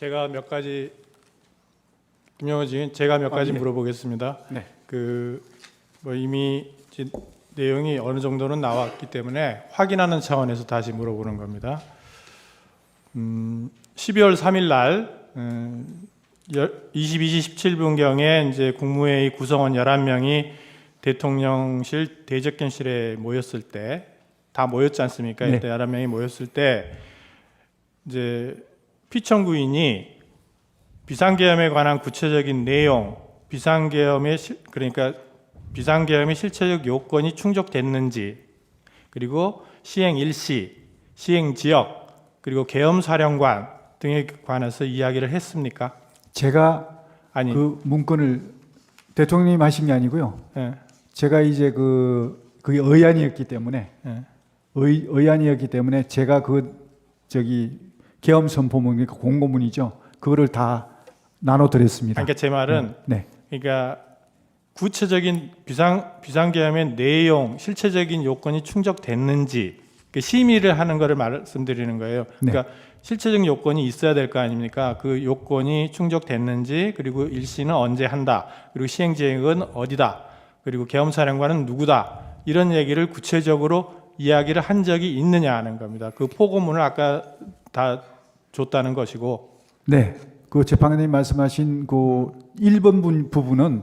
제가 몇 가지 김영호 지금 제가 몇 가지 예. 물어보겠습니다. 네. 뭐 이미 이제 내용이 어느 정도는 나왔기 때문에 확인하는 차원에서 다시 물어보는 겁니다. 12월 3일 날 22시 17분경에 이제 국무회의 구성원 11명이 대통령실 대접견실에 모였을 때 다 모였지 않습니까? 네. 이때 11명이 모였을 때 이제 피청구인이 비상계엄에 관한 구체적인 내용, 그러니까 비상계엄의 실체적 요건이 충족됐는지, 그리고 시행 일시, 시행 지역, 그리고 계엄사령관 등에 관해서 이야기를 했습니까? 제가 아니, 그 문건을 대통령님 하신 게 아니고요. 예, 제가 이제 그게 의안이었기 때문에 예. 의안이었기 때문에 제가 계엄 선포문, 그러니까 공고문이죠. 그거를 다 나눠 드렸습니다. 그러니까 제 말은 네. 그러니까 구체적인 비상계엄의 내용, 실체적인 요건이 충족됐는지 심의를 하는 것을 말씀드리는 거예요. 그러니까 실체적 요건이 있어야 될 거 아닙니까? 그 요건이 충족됐는지, 그리고 일시는 언제 한다, 그리고 시행지역은 어디다, 그리고 계엄사령관은 누구다, 이런 얘기를 구체적으로 이야기를 한 적이 있느냐 하는 겁니다. 그 포고문을 아까 다 줬다는 것이고. 네. 그 재판관님 말씀하신 그 1번 부분은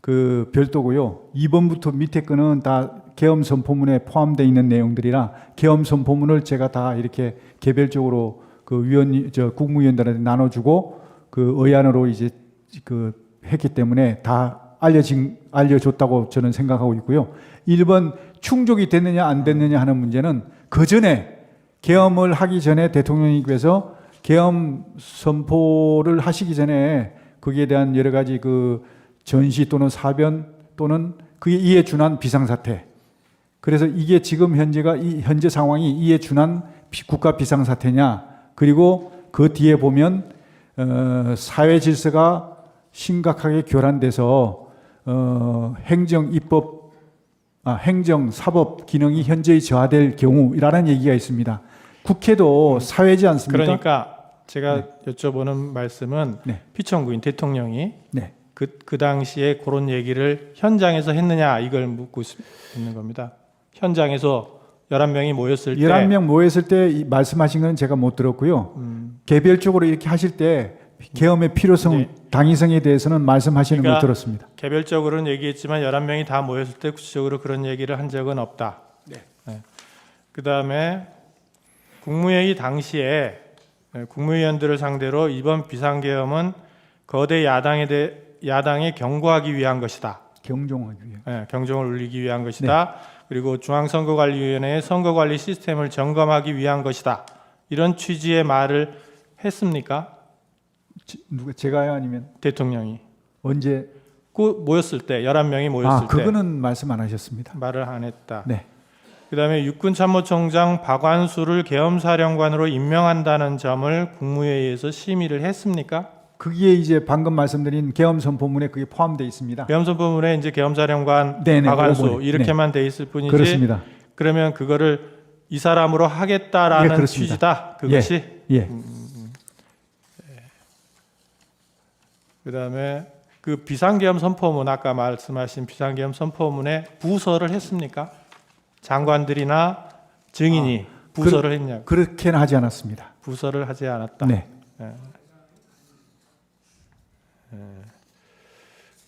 그 별도고요. 2번부터 밑에 거는 다 계엄 선포문에 포함되어 있는 내용들이라 계엄 선포문을 제가 다 이렇게 개별적으로 국무위원들한테 나눠주고 그 의안으로 이제 했기 때문에 다 알려줬다고 저는 생각하고 있고요. 1번 충족이 됐느냐 안 됐느냐 하는 문제는 그 전에 계엄을 하기 전에 대통령님께서 계엄 선포를 하시기 전에 거기에 대한 여러 가지 그 전시 또는 사변 또는 그에 이에 준한 비상사태. 그래서 이게 지금 현재 상황이 이에 준한 국가 비상사태냐. 그리고 그 뒤에 보면 사회 질서가 심각하게 교란돼서 행정, 사법 기능이 현저히 저하될 경우라는 얘기가 있습니다. 국회도 사회지 않습니까? 그러니까 제가 여쭤보는 말씀은 피청구인 대통령이 그 당시에 그런 얘기를 현장에서 했느냐 이걸 묻고 있는 겁니다. 현장에서 11명이 모였을 때 11명 모였을 때 말씀하신 건 제가 못 들었고요. 개별적으로 이렇게 하실 때 계엄의 필요성, 당위성에 대해서는 말씀하시는 걸 들었습니다. 개별적으로는 얘기했지만 11명이 다 모였을 때 구체적으로 그런 얘기를 한 적은 없다. 그다음에 국무회의 당시에 국무위원들을 상대로 이번 비상계엄은 거대 야당에 경고하기 위한 것이다. 경종하기 위한. 경종을 울리기 위한 것이다. 그리고 중앙선거관리위원회의 선거관리 시스템을 점검하기 위한 것이다. 이런 취지의 말을 했습니까? 제가요 아니면 대통령이 언제? 모였을 때 11명이 모였을 때 그거는 말씀 안 하셨습니다. 말을 안 했다. 네. 그다음에 육군참모총장 박완수를 계엄사령관으로 임명한다는 점을 국무회의에서 심의를 했습니까? 그게 이제 방금 말씀드린 계엄 선포문에 그게 포함되어 있습니다. 계엄 선포문에 이제 계엄사령관 네네, 박완수 오번에. 이렇게만 돼 있을 뿐이지. 그렇습니다. 그러면 그거를 이 사람으로 하겠다라는 그렇습니다. 취지다. 그것이. 예. 그다음에 그 비상계엄 선포문 아까 말씀하신 비상계엄 선포문에 부서를 했습니까? 장관들이나 증인이 부서를 했냐? 그렇게는 하지 않았습니다. 부서를 하지 않았다. 네.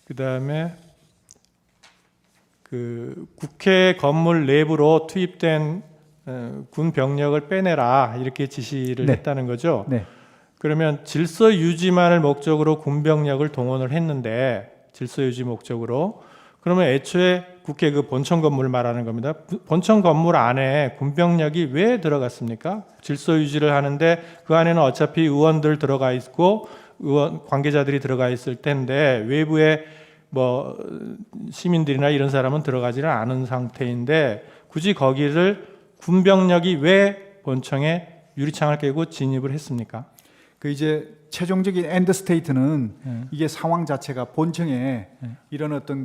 그다음에 그 국회 건물 내부로 투입된 군 병력을 빼내라 이렇게 지시를 했다는 거죠. 네. 그러면 질서 유지만을 목적으로 군 병력을 동원을 했는데 질서 유지 목적으로 그러면 애초에 국회 그 본청 건물 말하는 겁니다. 본청 건물 안에 군 병력이 왜 들어갔습니까? 질서 유지를 하는데 그 안에는 어차피 의원들 들어가 있고 의원 관계자들이 들어가 있을 텐데 외부에 뭐 시민들이나 이런 사람은 들어가지는 않은 상태인데 굳이 거기를 군병력이 왜 본청에 유리창을 깨고 진입을 했습니까? 그 이제 최종적인 엔드 스테이트는 이게 상황 자체가 본청에 이런 어떤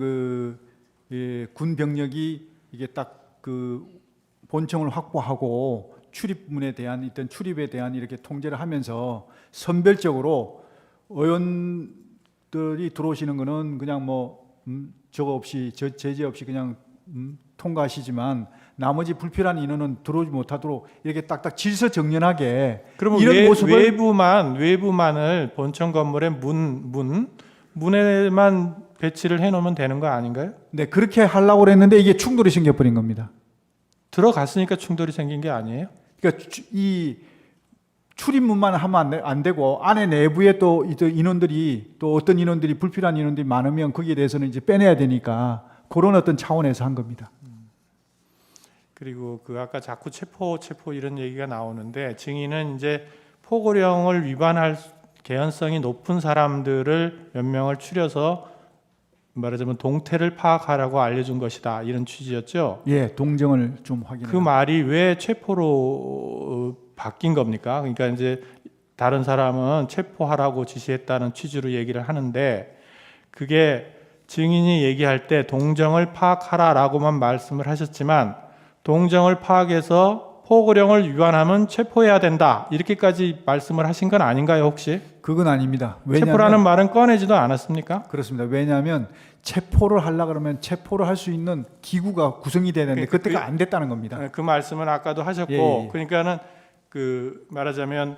군 병력이 이게 딱 그 본청을 확보하고 출입문에 대한 어떤 출입에 대한 이렇게 통제를 하면서 선별적으로 의원들이 들어오시는 거는 그냥 뭐 저거 없이 제재 없이 그냥 통과하시지만 나머지 불필요한 인원은 들어오지 못하도록 이렇게 딱딱 질서정연하게 그러면 이런 모습을 외부만을 본청 건물의 문에만 배치를 해놓으면 되는 거 아닌가요? 네 그렇게 하려고 그랬는데 이게 충돌이 생겨버린 겁니다. 들어갔으니까 충돌이 생긴 게 아니에요? 그러니까 이 출입문만 하면 안 되고 안에 내부에 또 인원들이 또 어떤 인원들이 불필요한 인원들이 많으면 거기에 대해서는 이제 빼내야 되니까 그런 어떤 차원에서 한 겁니다. 그리고 그 아까 자꾸 체포 이런 얘기가 나오는데 증인은 이제 포고령을 위반할 개연성이 높은 사람들을 몇 명을 추려서 말하자면 동태를 파악하라고 알려준 것이다 이런 취지였죠. 예, 동정을 좀 확인해. 그 말이 왜 체포로 바뀐 겁니까? 그러니까 이제 다른 사람은 체포하라고 지시했다는 취지로 얘기를 하는데 그게 증인이 얘기할 때 동정을 파악하라라고만 말씀을 하셨지만 동정을 파악해서 포고령을 위반하면 체포해야 된다 이렇게까지 말씀을 하신 건 아닌가요 혹시? 그건 아닙니다. 체포라는 말은 꺼내지도 않았습니까? 그렇습니다. 왜냐하면 체포를 하려 그러면 체포를 할 수 있는 기구가 구성이 돼야 되는데 그때가 안 됐다는 겁니다. 그 말씀은 아까도 하셨고 예. 그러니까는 그 말하자면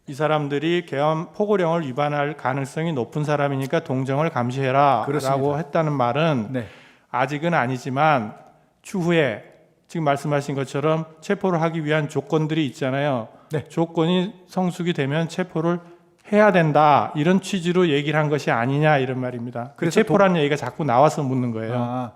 이 사람들이 계엄 포고령을 위반할 가능성이 높은 사람이니까 동정을 감시해라라고 그렇습니다. 했다는 말은 네. 아직은 아니지만 추후에 지금 말씀하신 것처럼 체포를 하기 위한 조건들이 있잖아요. 네. 조건이 성숙이 되면 체포를 해야 된다 이런 취지로 얘기를 한 것이 아니냐 이런 말입니다. 그래서 체포라는 얘기가 자꾸 나와서 묻는 거예요.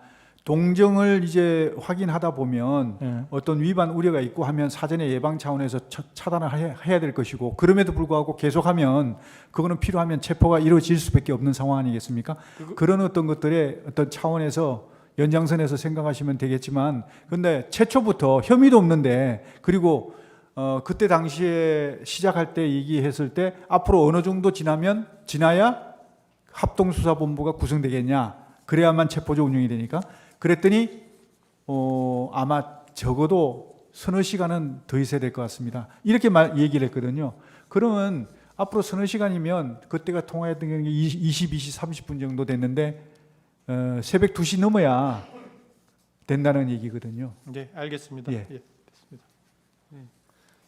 동정을 이제 확인하다 보면 예. 어떤 위반 우려가 있고 하면 사전에 예방 차원에서 차단을 해야 될 것이고 그럼에도 불구하고 계속하면 그거는 필요하면 체포가 이루어질 수밖에 없는 상황 아니겠습니까? 그런 어떤 것들의 어떤 차원에서 연장선에서 생각하시면 되겠지만 근데 최초부터 혐의도 없는데 그리고 그때 당시에 시작할 때 얘기했을 때 앞으로 어느 정도 지나야 합동수사본부가 구성되겠냐 그래야만 체포조 운영이 되니까 그랬더니 아마 적어도 서너 시간은 더 있어야 될 것 같습니다. 이렇게 얘기를 했거든요. 그러면 앞으로 서너 시간이면 그때가 통화했던 게 22시 30분 정도 됐는데 새벽 2시 넘어야 된다는 얘기거든요. 네, 알겠습니다. 예. 예, 됐습니다.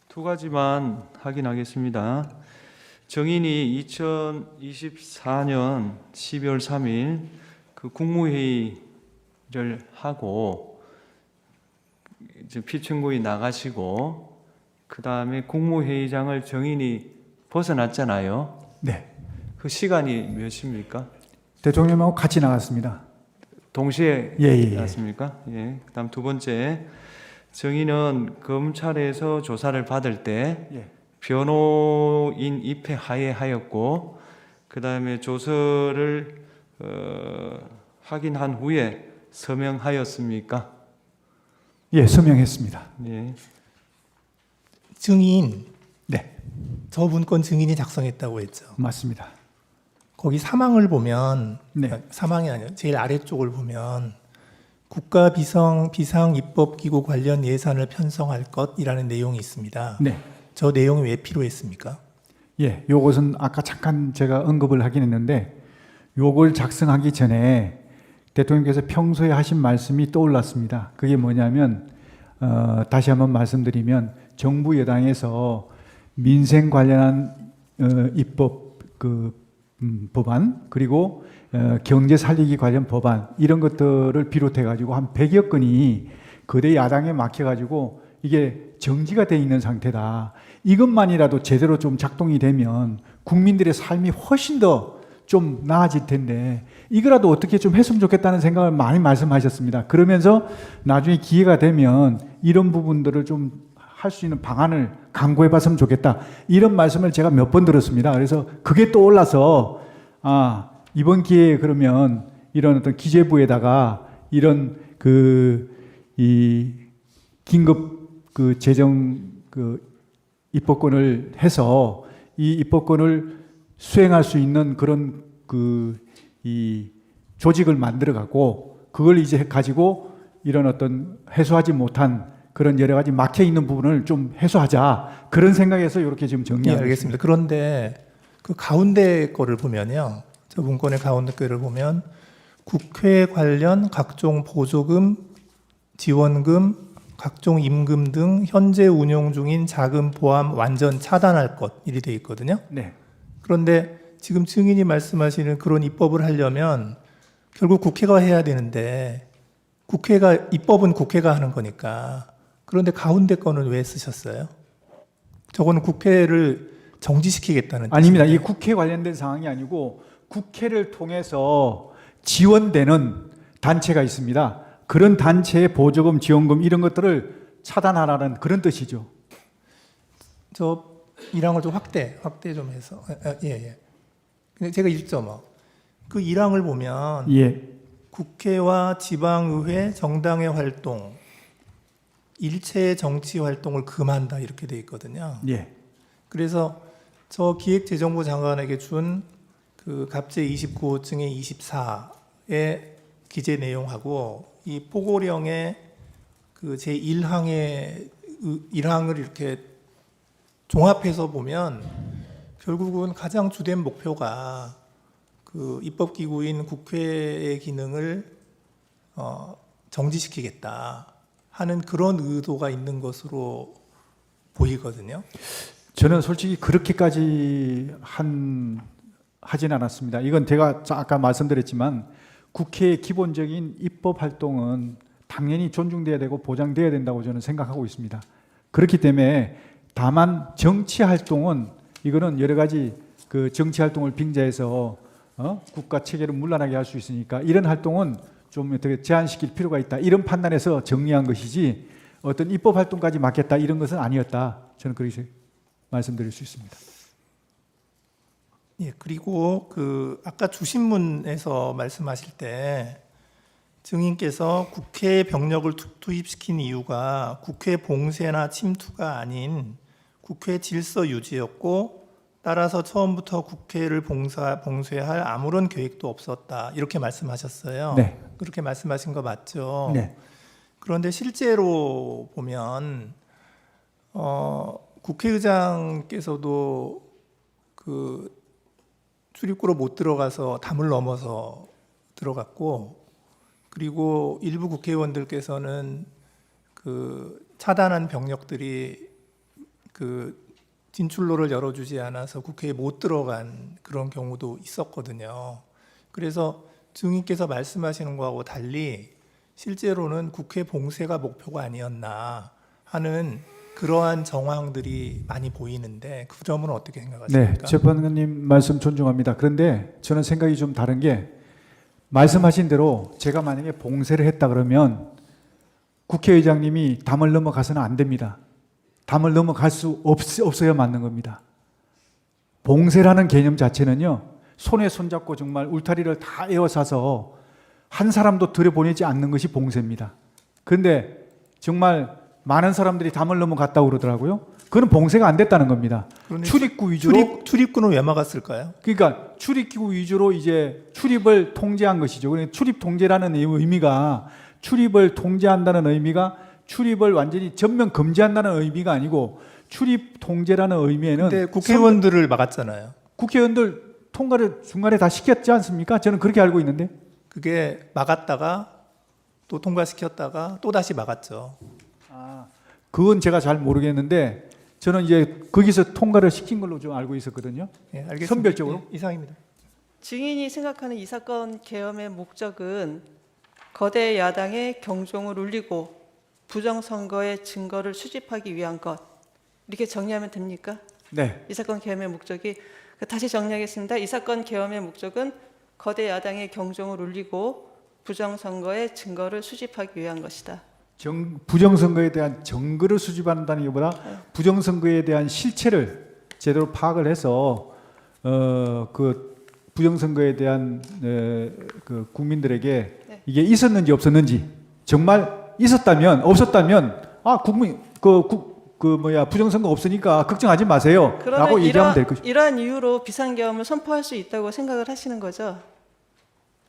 두 가지만 확인하겠습니다. 정인이 2024년 12월 3일 그 국무회의를 하고 이제 피청구에 나가시고 그 다음에 국무회의장을 정인이 벗어났잖아요. 네. 그 시간이 몇 시입니까? 대통령하고 같이 나갔습니다. 동시에 예. 나갔습니까? 예. 그다음 두 번째, 정인은 검찰에서 조사를 받을 때 예. 변호인 입회 하에 하였고, 그다음에 조서를 확인한 후에 서명하였습니까? 예, 서명했습니다. 예. 증인, 네, 저 문건 증인이 작성했다고 했죠. 맞습니다. 거기 사망을 보면 네. 사망이 아니라 제일 아래쪽을 보면 국가 비상 입법기구 관련 예산을 편성할 것이라는 내용이 있습니다. 네. 저 내용이 왜 필요했습니까? 예, 요것은 아까 잠깐 제가 언급을 하긴 했는데 요걸 작성하기 전에 대통령께서 평소에 하신 말씀이 떠올랐습니다. 그게 뭐냐면 다시 한번 말씀드리면 정부 여당에서 민생 관련한 입법 법안 그리고 경제 살리기 관련 법안 이런 것들을 비롯해 가지고 한 100여 건이 거대 야당에 막혀 가지고 이게 정지가 돼 있는 상태다. 이것만이라도 제대로 좀 작동이 되면 국민들의 삶이 훨씬 더 좀 나아질 텐데 이거라도 어떻게 좀 했으면 좋겠다는 생각을 많이 말씀하셨습니다. 그러면서 나중에 기회가 되면 이런 부분들을 좀 할 수 있는 방안을 강구해 봤으면 좋겠다. 이런 말씀을 제가 몇 번 들었습니다. 그래서 그게 떠올라서 이번 기회에 그러면 이런 어떤 기재부에다가 이런 이 긴급 재정 입법권을 해서 이 입법권을 수행할 수 있는 그런 이 조직을 만들어 갖고 그걸 이제 가지고 이런 어떤 해소하지 못한 그런 여러 가지 막혀 있는 부분을 좀 해소하자 그런 생각에서 이렇게 지금 예, 정리하고 알겠습니다. 그런데 그 가운데 거를 보면요. 저 문건의 가운데 거를 보면 국회 관련 각종 보조금, 지원금, 각종 임금 등 현재 운용 중인 자금 포함 완전 차단할 것 이리 돼 있거든요. 네. 그런데 지금 증인이 말씀하시는 그런 입법을 하려면 결국 국회가 해야 되는데 입법은 국회가 하는 거니까 그런데 가운데 거는 왜 쓰셨어요? 저거는 국회를 정지시키겠다는 아닙니다. 이 뜻인데. 국회 관련된 상황이 아니고 국회를 통해서 지원되는 단체가 있습니다. 그런 단체의 보조금, 지원금 이런 것들을 차단하라는 그런 뜻이죠. 저 1항을 좀 확대 좀 해서 예. 근데 제가 1.5 그 1항을 보면 예. 국회와 지방의회 정당의 활동 일체의 정치 활동을 금한다 이렇게 돼 있거든요. 예. 그래서 저 기획재정부 장관에게 준 그 갑제 29호증의 24의 기재 내용하고 이 포고령의 그 제 1항을 이렇게 종합해서 보면 결국은 가장 주된 목표가 그 입법기구인 국회의 기능을 정지시키겠다 하는 그런 의도가 있는 것으로 보이거든요. 저는 솔직히 그렇게까지 하진 않았습니다. 이건 제가 아까 말씀드렸지만 국회의 기본적인 입법 활동은 당연히 존중돼야 되고 보장돼야 된다고 저는 생각하고 있습니다. 그렇기 때문에 다만 정치 활동은 이거는 여러 가지 그 정치 활동을 빙자해서 국가 체계를 문란하게 할 수 있으니까 이런 활동은 좀 어떻게 제한시킬 필요가 있다. 이런 판단에서 정리한 것이지 어떤 입법 활동까지 맡겠다 이런 것은 아니었다. 저는 그렇게 말씀드릴 수 있습니다. 예, 그리고 그 아까 주신문에서 말씀하실 때 증인께서 국회에 병력을 투입시킨 이유가 국회 봉쇄나 침투가 아닌 국회 질서 유지였고 따라서 처음부터 국회를 봉쇄할 아무런 계획도 없었다 이렇게 말씀하셨어요. 네. 그렇게 말씀하신 거 맞죠? 네. 그런데 실제로 보면 국회의장께서도 그 출입구로 못 들어가서 담을 넘어서 들어갔고 그리고 일부 국회의원들께서는 그 차단한 병력들이 그 진출로를 열어주지 않아서 국회에 못 들어간 그런 경우도 있었거든요. 그래서 증인께서 말씀하시는 거하고 달리 실제로는 국회 봉쇄가 목표가 아니었나 하는 그러한 정황들이 많이 보이는데 그 점은 어떻게 생각하십니까? 네, 재판관님 말씀 존중합니다. 그런데 저는 생각이 좀 다른 게 말씀하신 대로 제가 만약에 봉쇄를 했다 그러면 국회의장님이 담을 넘어가서는 안 됩니다. 담을 넘어갈 수 없어야 맞는 겁니다. 봉쇄라는 개념 자체는요, 손에 손잡고 정말 울타리를 다 에워싸서 한 사람도 들여보내지 않는 것이 봉쇄입니다. 그런데 정말 많은 사람들이 담을 넘어갔다고 그러더라고요. 그건 봉쇄가 안 됐다는 겁니다. 출입구 위주로. 출입구는 왜 막았을까요? 그러니까 출입구 위주로 이제 출입을 통제한 것이죠. 그러니까 출입 통제라는 의미가 출입을 통제한다는 의미가 출입을 완전히 전면 금지한다는 의미가 아니고 출입 통제라는 의미에는 근데 국회의원들을 막았잖아요. 국회의원들 통과를 중간에 다 시켰지 않습니까? 저는 그렇게 알고 있는데. 그게 막았다가 또 통과시켰다가 또 다시 막았죠. 그건 제가 잘 모르겠는데 저는 이제 거기서 통과를 시킨 걸로 좀 알고 있었거든요. 예, 알겠습니다. 선별적으로. 예, 이상입니다. 증인이 생각하는 이 사건 계엄의 목적은 거대 야당의 경종을 울리고 부정선거의 증거를 수집하기 위한 것 이렇게 정리하면 됩니까? 네. 이 사건 계엄의 목적이 다시 정리하겠습니다. 이 사건 계엄의 목적은 거대 야당의 경종을 울리고 부정선거의 증거를 수집하기 위한 것이다. 부정선거에 대한 증거를 수집한다는 것보다 부정선거에 대한 실체를 제대로 파악을 해서 그 부정선거에 대한 그 국민들에게 네. 이게 있었는지 없었는지 정말 있었다면 없었다면 국민 부정선거 없으니까 걱정하지 마세요라고 그러면 얘기하면 될 것이죠. 이러한 이유로 비상계엄을 선포할 수 있다고 생각을 하시는 거죠?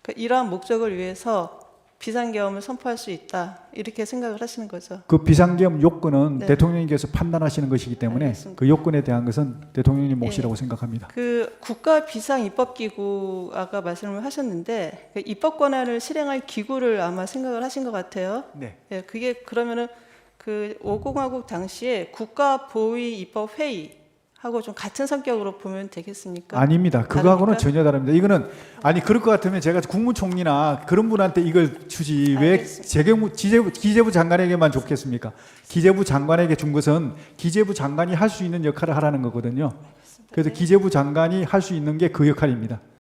그러니까 이러한 목적을 위해서 비상계엄을 선포할 수 있다 이렇게 생각을 하시는 거죠. 그 비상계엄 요건은 네. 대통령님께서 판단하시는 것이기 때문에 알겠습니다. 그 요건에 대한 것은 대통령님 몫이라고 생각합니다. 그 국가 비상 입법기구 아까 말씀을 하셨는데 그 입법 권한을 실행할 기구를 아마 생각을 하신 것 같아요. 네. 예, 그게 그러면은 그 5공화국 당시에 국가보위 입법회의 하고 좀 같은 성격으로 보면 되겠습니까? 아닙니다. 그거하고는 다릅니까? 전혀 다릅니다. 이거는 아니 그럴 것 같으면 제가 국무총리나 그런 분한테 이걸 주지 왜 알겠습니다. 기재부 장관에게만 줬겠습니까? 기재부 장관에게 준 것은 기재부 장관이 할 수 있는 역할을 하라는 거거든요. 그래서 기재부 장관이 할 수 있는 게 그 역할입니다.